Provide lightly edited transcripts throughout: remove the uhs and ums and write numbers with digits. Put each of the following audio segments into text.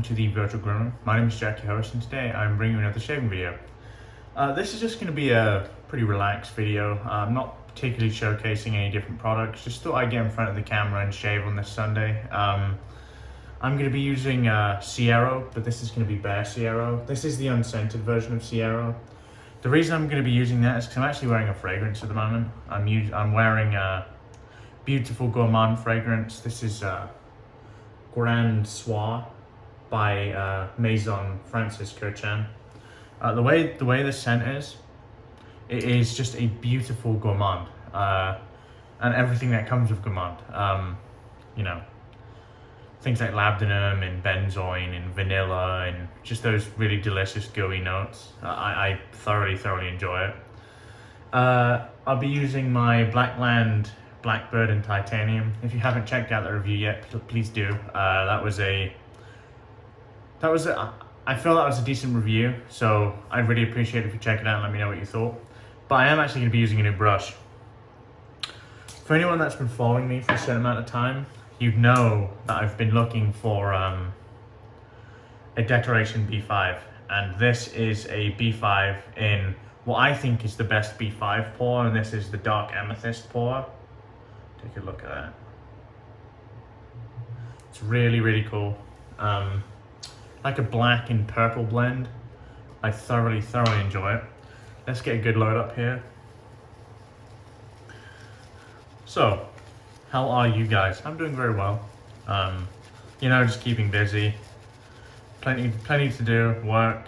welcome to the Virtual Groomer. My name is Jack, your host, and today I'm bringing you another shaving video. This is just going to be a pretty relaxed video. I'm not particularly showcasing any different products, just thought I'd get in front of the camera and shave on this Sunday. I'm going to be using Siero, but this is going to be Bare Siero. This is the unscented version of Siero. The reason I'm going to be using that is because I'm actually wearing a fragrance at the moment. I'm wearing a beautiful gourmand fragrance. This is Grand Soir by Maison Francis Kurkdjian. The way the scent is, it is just a beautiful gourmand, and everything that comes with gourmand. You know, things like labdanum and benzoin and vanilla and just those really delicious gooey notes. I thoroughly enjoy it. I'll be using my Blackland, Blackbird and Titanium. If you haven't checked out the review yet, please do. I feel that was a decent review, so I'd really appreciate it if you check it out and let me know what you thought. But I am actually going to be using a new brush. For anyone that's been following me for a certain amount of time, you'd know that I've been looking for a Decoration B5, and this is a B5 in what I think is the best B5 pour, and this is the Dark Amethyst pour. Take a look at that. It's really cool. Like a black and purple blend. I thoroughly enjoy it. Let's get a good load up here. So, how are you guys? I'm doing very well. You know, just keeping busy. Plenty to do. Work.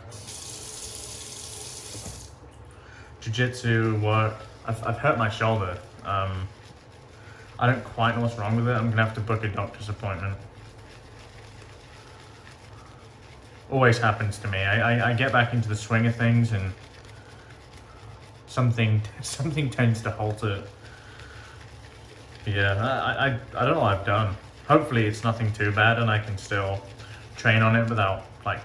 Jiu-jitsu, work. I've hurt my shoulder. I don't quite know what's wrong with it. I'm gonna have to book a doctor's appointment. Always happens to me. I get back into the swing of things and something tends to halt it. Yeah, I don't know what I've done. Hopefully it's nothing too bad and I can still train on it without like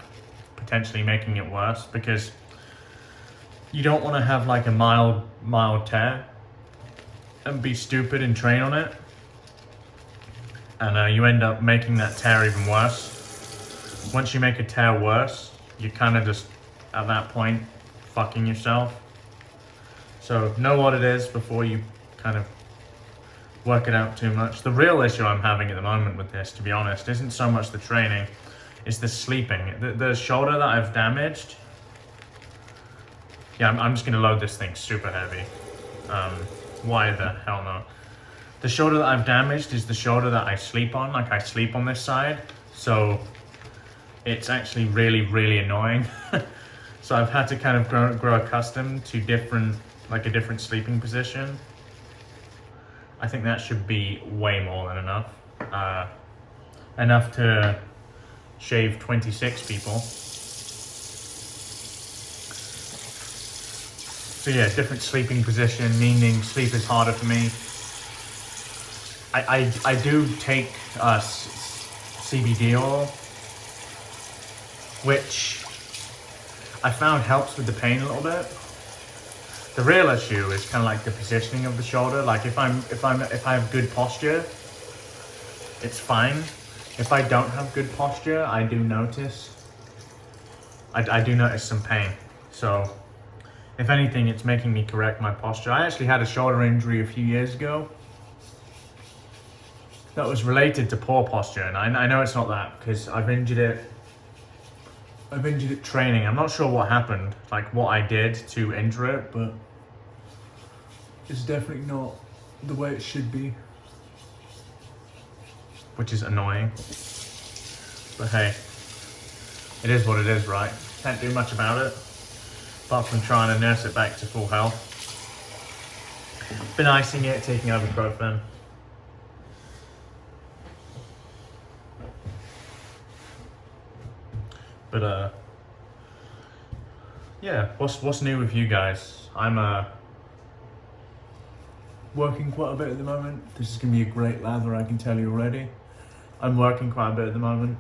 potentially making it worse, because you don't want to have like a mild tear and be stupid and train on it, and you end up making that tear even worse. Once you make a tear worse, you're kind of just at that point fucking yourself. So know what it is before you kind of work it out too much. The real issue I'm having at the moment with this, to be honest, isn't so much the training, it's the sleeping. The shoulder that I've damaged, yeah, I'm just gonna load this thing super heavy. Why the hell no? The shoulder that I've damaged is the shoulder that I sleep on. Like, I sleep on this side, so it's actually really annoying. So I've had to kind of grow accustomed to a different sleeping position. I think that should be way more than enough. Enough to shave 26 people. So yeah, different sleeping position, meaning sleep is harder for me. I do take CBD oil, which I found helps with the pain a little bit. The real issue is kind of like the positioning of the shoulder. Like if I have good posture, it's fine. If I don't have good posture, I do notice some pain. So if anything, it's making me correct my posture. I actually had a shoulder injury a few years ago that was related to poor posture, and I know it's not that because I've injured it training. I'm not sure what happened, like what I did to injure it, but it's definitely not the way it should be, which is annoying. But hey, it is what it is, right? Can't do much about it, apart from trying to nurse it back to full health. Been icing it, taking ibuprofen. But yeah, what's new with you guys? I'm working quite a bit at the moment. This is gonna be a great lather, I can tell you already. I'm working quite a bit at the moment.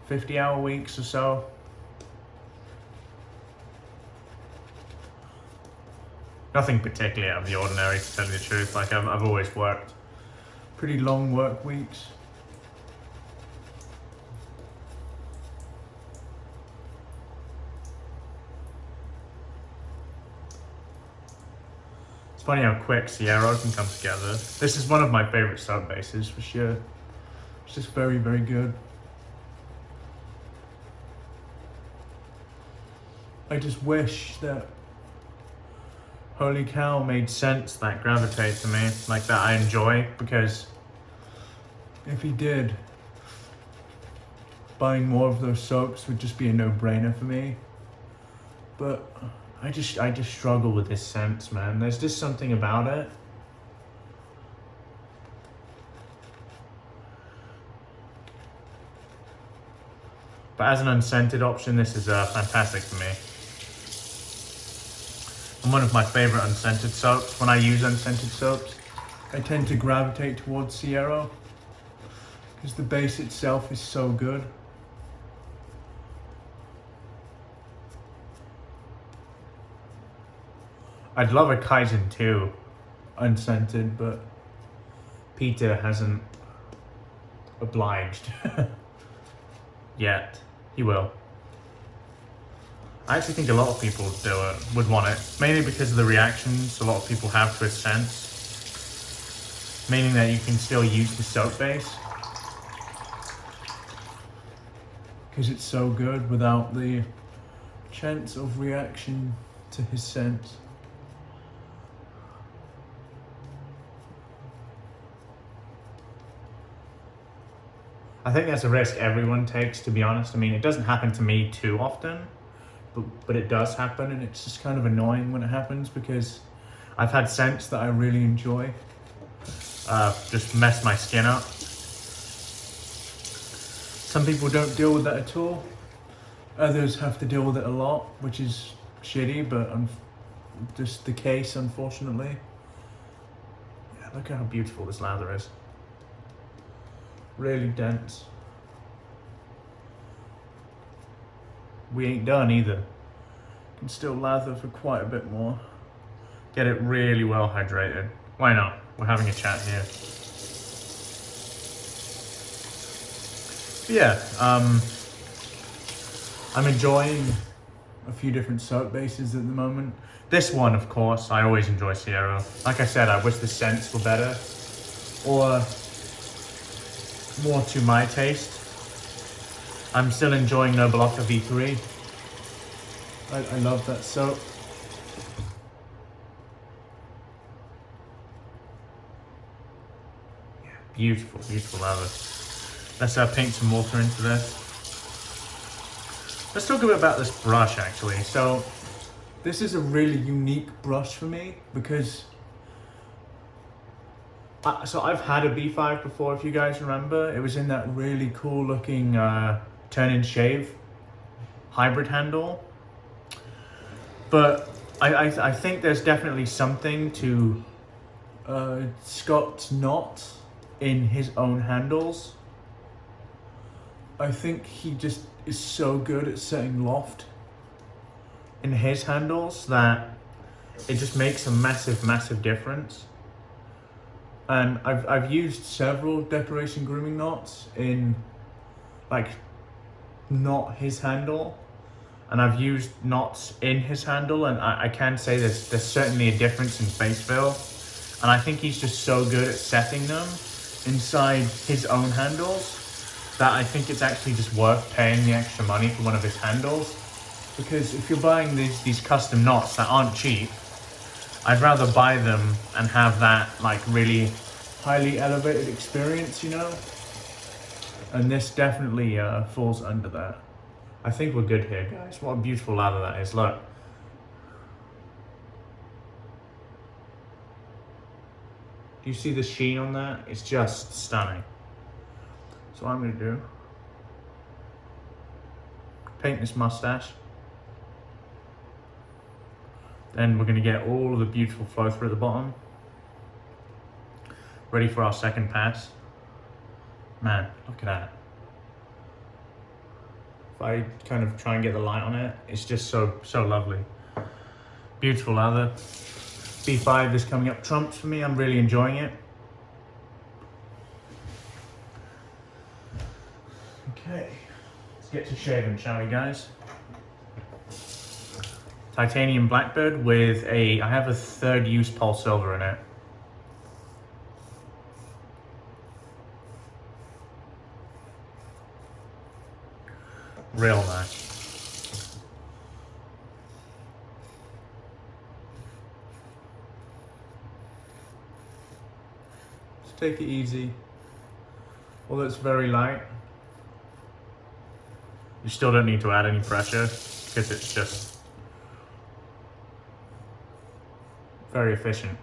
50-hour weeks or so. Nothing particularly out of the ordinary, to tell you the truth. Like I've always worked pretty long work weeks. It's funny how quick Siero can come together. This is one of my favorite soap bases for sure. It's just very, very good. I just wish that Holy Cow made scents that gravitate to me, like that I enjoy, because if he did, buying more of those soaps would just be a no-brainer for me. But I just struggle with this scent, man. There's just something about it. But as an unscented option, this is fantastic for me. And one of my favorite unscented soaps. When I use unscented soaps, I tend to gravitate towards Siero because the base itself is so good. I'd love a Kaizen too, unscented, but Peter hasn't obliged yet. He will. I actually think a lot of people would want it, mainly because of the reactions a lot of people have to its scents, meaning that you can still use the soap base because it's so good without the chance of reaction to his scent. I think that's a risk everyone takes, to be honest. I mean, it doesn't happen to me too often, but it does happen, and it's just kind of annoying when it happens because I've had scents that I really enjoy just mess my skin up. Some people don't deal with that at all. Others have to deal with it a lot, which is shitty, but just the case, unfortunately. Yeah, look at how beautiful this lather is. Really dense. We ain't done either. Can still lather for quite a bit more. Get it really well hydrated. Why not? We're having a chat here. But yeah, I'm enjoying a few different soap bases at the moment. This one, of course, I always enjoy Siero. Like I said, I wish the scents were better, or more to my taste. I'm still enjoying Noble Octa V3. I love that soap. Yeah, beautiful, beautiful lather. Let's paint some water into this. Let's talk a bit about this brush actually. So this is a really unique brush for me because so I've had a B5 before, if you guys remember. It was in that really cool looking turn and shave hybrid handle. But I think there's definitely something to Scott's knot in his own handles. I think he just is so good at setting loft in his handles that it just makes a massive, massive difference. And I've used several decoration grooming knots in, like, not his handle, and I've used knots in his handle, and I can say there's certainly a difference in face fill, and I think he's just so good at setting them inside his own handles that I think it's actually just worth paying the extra money for one of his handles. Because if you're buying these custom knots that aren't cheap, I'd rather buy them and have that like really highly elevated experience, you know? And this definitely falls under that. I think we're good here, guys. What a beautiful lather that is, look. Do you see the sheen on that? It's just stunning. So what I'm gonna do, paint this mustache. Then we're gonna get all of the beautiful flow through at the bottom. Ready for our second pass. Man, look at that. If I kind of try and get the light on it, it's just so lovely. Beautiful lather. B5 is coming up trumps for me. I'm really enjoying it. Okay, let's get to shaving, shall we, guys? titanium Blackbird with I have a third use Polsilver in it. Real nice. Just take it easy. Although it's very light, you still don't need to add any pressure because it's just very efficient.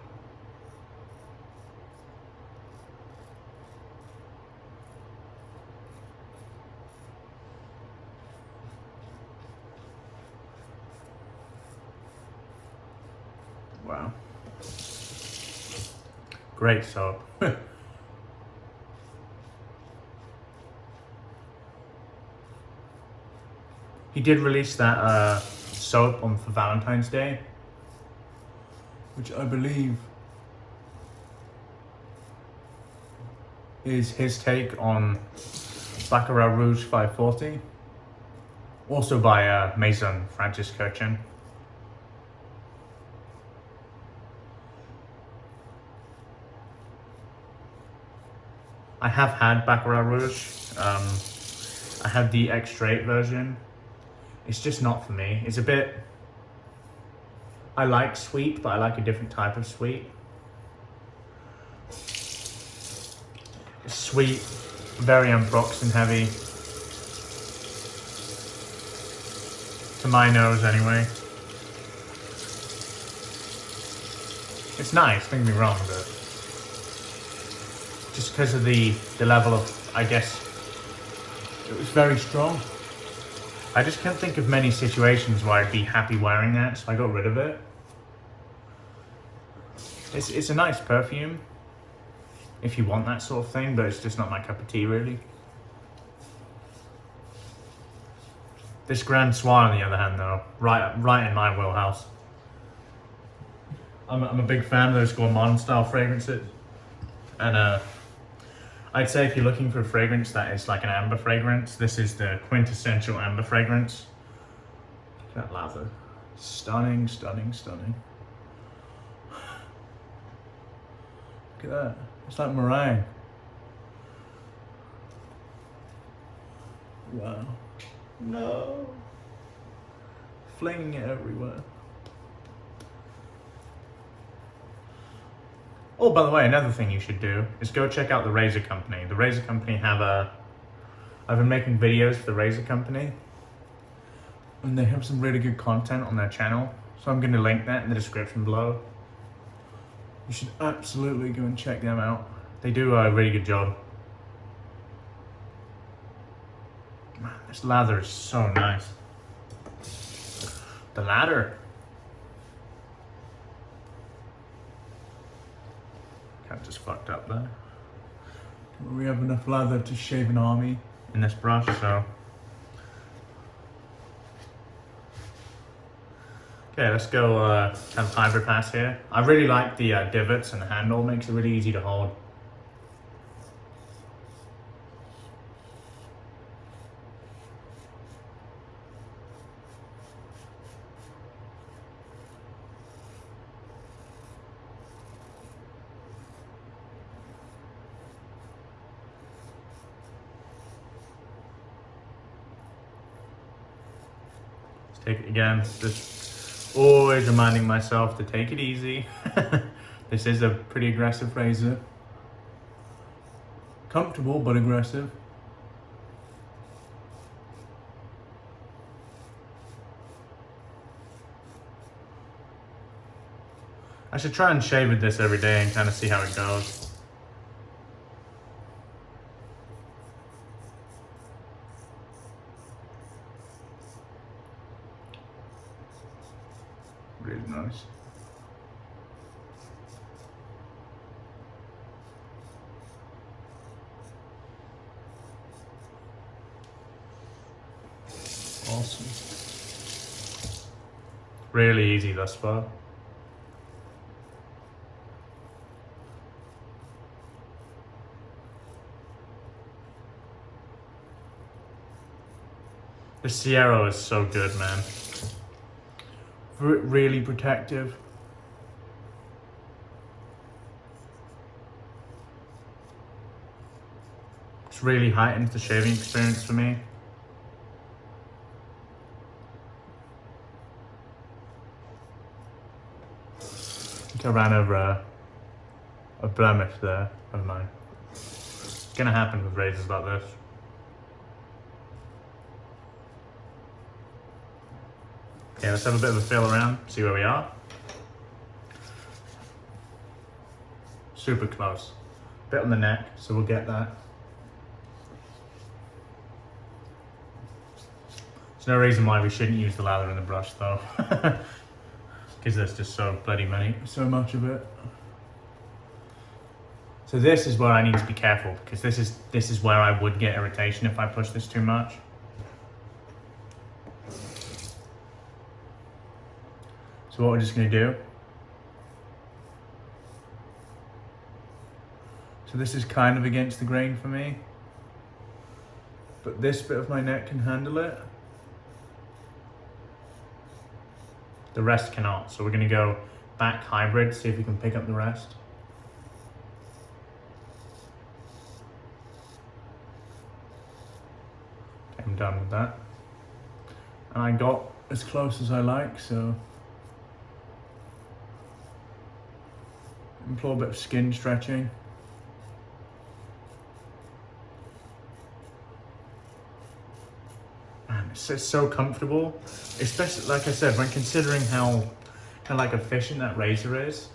Wow. Great soap. He did release that soap for Valentine's Day, which I believe is his take on Baccarat Rouge 540, also by Maison Francis Kirchen. I have had Baccarat Rouge. I have the extra 8 version. It's just not for me. It's a bit... I like sweet, but I like a different type of sweet. It's sweet, very ambroxan heavy. To my nose, anyway. It's nice, don't get me wrong, but just because of the level of, I guess, it was very strong. I just can't think of many situations where I'd be happy wearing that, so I got rid of it. It's a nice perfume, if you want that sort of thing, but it's just not my cup of tea, really. This Grand Soir, on the other hand, though, right in my wheelhouse. I'm a big fan of those gourmand style fragrances, and I'd say if you're looking for a fragrance that is like an amber fragrance, this is the quintessential amber fragrance. Look at that lather. Stunning, stunning, stunning. Look at that. It's like meringue. Wow. No. Flinging it everywhere. Oh, by the way, another thing you should do is go check out the Razor Company. The Razor Company I've been making videos for the Razor Company, and they have some really good content on their channel. So I'm going to link that in the description below. You should absolutely go and check them out. They do a really good job. Man, this lather is so nice. The lather. Cat just fucked up there. We have enough lather to shave an army in this brush, so. Okay, let's go kind of hybrid pass here. I really like the divots and the handle, makes it really easy to hold. Take it again, just always reminding myself to take it easy. This is a pretty aggressive razor. Comfortable, but aggressive. I should try and shave with this every day and kind of see how it goes. Really nice. Awesome. Really easy thus far. The Siero is so good, man. really protective. It's really heightens the shaving experience for me. I think I ran over a blemish there of mine. It's gonna happen with razors like this. Okay, let's have a bit of a feel around, see where we are. Super close. Bit on the neck, so we'll get that. There's no reason why we shouldn't use the lather in the brush though. Because there's just so much of it. So this is where I need to be careful, because this is where I would get irritation if I push this too much. So what we're just gonna do. So this is kind of against the grain for me, but this bit of my neck can handle it. The rest cannot, so we're gonna go back hybrid, see if we can pick up the rest. I'm done with that. And I got as close as I like, so employ a bit of skin stretching. Man, it's so comfortable, especially like I said, when considering how kind of like efficient that razor is.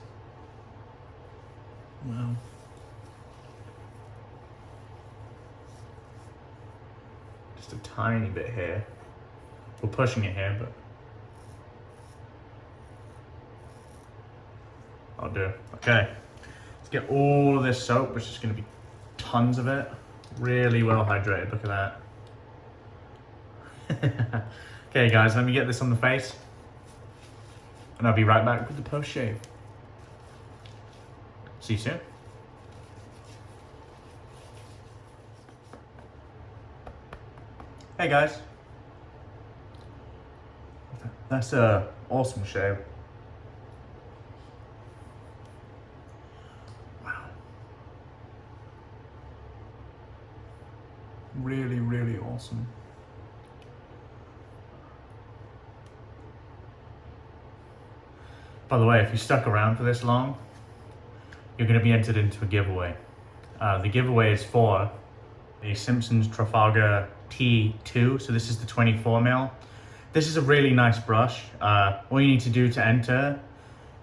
Wow. Just a tiny bit here. We're pushing it here, but I'll do. Okay, let's get all of this soap, which is going to be tons of it. Really well hydrated, look at that. Okay guys, let me get this on the face and I'll be right back with the post shave. See you soon. Hey guys. That's a awesome shave. Wow. Really, really awesome. By the way, if you stuck around for this long, you're going to be entered into a giveaway. The giveaway is for a Simpsons Trafalgar T2, so this is the 24mm. This is a really nice brush. All you need to do to enter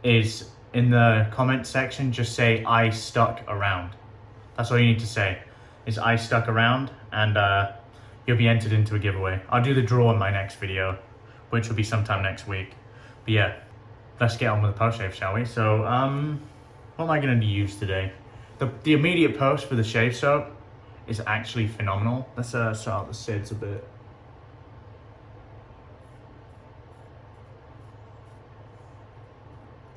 is in the comment section, just say I stuck around. That's all you need to say, is I stuck around, and you'll be entered into a giveaway. I'll do the draw in my next video, which will be sometime next week. But yeah, let's get on with the post shave, shall we? So, what am I going to use today? The immediate post for the shave soap is actually phenomenal. Let's start out the SIDS a bit.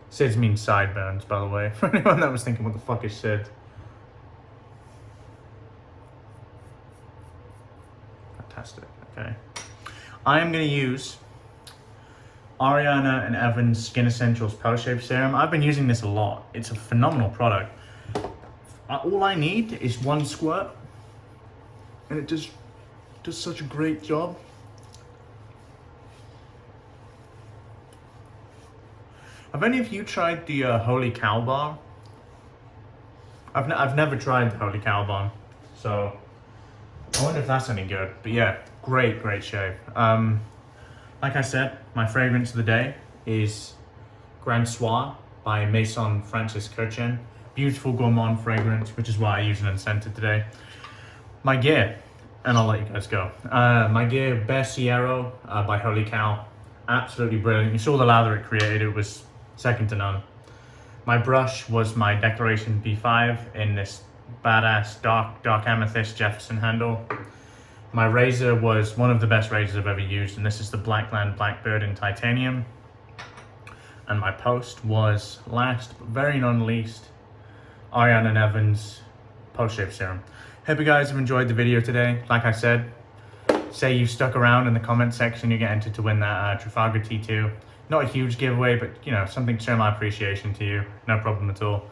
SIDS means sideburns, by the way, for anyone that was thinking what the fuck is SIDS. Fantastic, okay. I am going to use Ariana and Evan's Skin Essentials Post Shave Serum. I've been using this a lot. It's a phenomenal product. All I need is one squirt, and it does such a great job. Have any of you tried the Holy Cow Bar? I've never tried the Holy Cow Bar, so I wonder if that's any good. But yeah, great shave. Like I said, my fragrance of the day is Grand Soir by Maison Francis Kurkdjian. Beautiful gourmand fragrance, which is why I use an unscented today. My gear, and I'll let you guys go. My gear, Bear Siero by Holy Cow. Absolutely brilliant. You saw the lather it created, it was second to none. My brush was my Declaration B5 in this badass dark amethyst Jefferson handle. My razor was one of the best razors I've ever used, and this is the Blackland Blackbird in titanium. And my post was last, but very not least, Ariana and Evan's Post Shave Serum. Hope you guys have enjoyed the video today. Like I said, say you stuck around in the comment section, you get entered to win that Trafalgar T2. Not a huge giveaway, but you know, something to show my appreciation to you. No problem at all.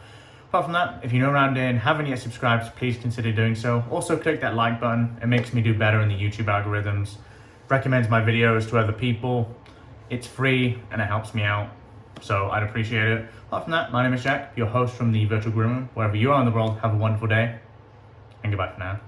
Apart from that, if you're new around here and haven't yet subscribed, please consider doing so. Also click that like button. It makes me do better in the YouTube algorithms. Recommends my videos to other people. It's free and it helps me out, so I'd appreciate it. Apart from that, my name is Jack, your host from the Virtual Groom Room. Wherever you are in the world, have a wonderful day, and goodbye for now.